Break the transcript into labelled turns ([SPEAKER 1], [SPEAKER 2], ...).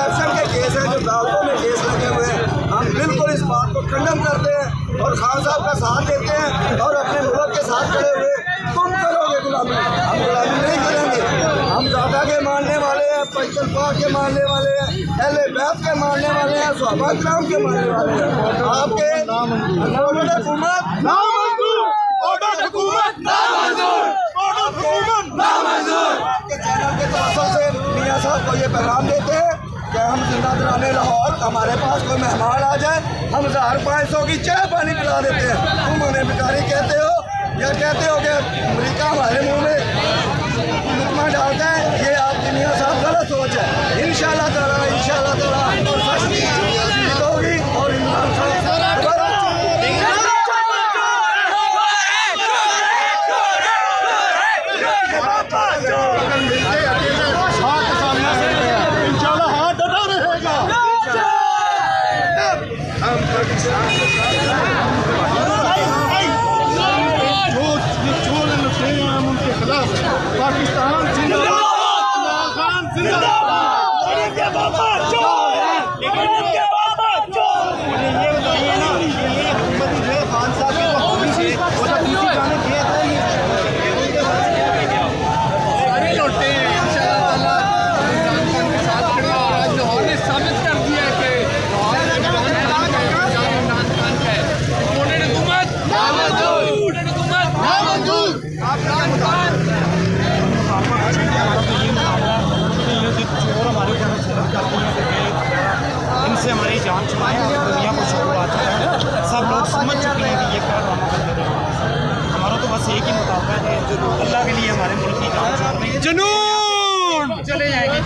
[SPEAKER 1] Corruption के case हैं, जो अदालतों में केस लगे हुए हैं, हम बिल्कुल इस बात को खंडन करते हैं और खान साहब का साथ देते हैं और अपने मुल्क के साथ खड़े हुए। तुम करोगे गुलामी, हम गुलामी नहीं करेंगे। हम दादा के मानने वाले हैं, पैगंबर के मानने वाले हैं, अहले बैत के मानने वाले हैं, सहाबा किराम के मानने वाले हैं। आपके ऑर्डर हुकूमत नामंजूर, ऑर्डर हुकूमत नामंजूर, ऑर्डर हुकूमत नामंजूर। आपके चैनल के तवज्जुह से मियां साहब को ये पैगाम देते हैं कि हम जिंदा दराने लाहौर, हमारे पास कोई मेहमान आ जाए, हम 1500 की चाय पानी पिला देते हैं। तुम हमें भिखारी कहते हो या कहते हो कि अमरीका हमारे मुंह में लुकमा डालता है। ये आपकी मियां साहब गलत सोच है। इंशाअल्लाह ताला होगी और इमरान खान पाकिस्तान जिंदाबाद, जिंदाबाद। ये बताइए ना, ये हुकूमत जो है खान साहब की वो तो दूसरी जाने दिए सारे लौटे हैं। इंशाअल्लाह के साथ खड़े और आज लाहौर ने साबित कर दिया कि इनसे हमारी जान छुड़ाएं और दुनिया को शोर आ चुका है। सब लोग समझ चुके हैं कि ये क्या ड्रामा करते रहे। हमारा तो बस एक ही मुताबिक है, अल्लाह के लिए हमारे मुल्क की जान छोड़ रही है। जुनून चले जाएंगे।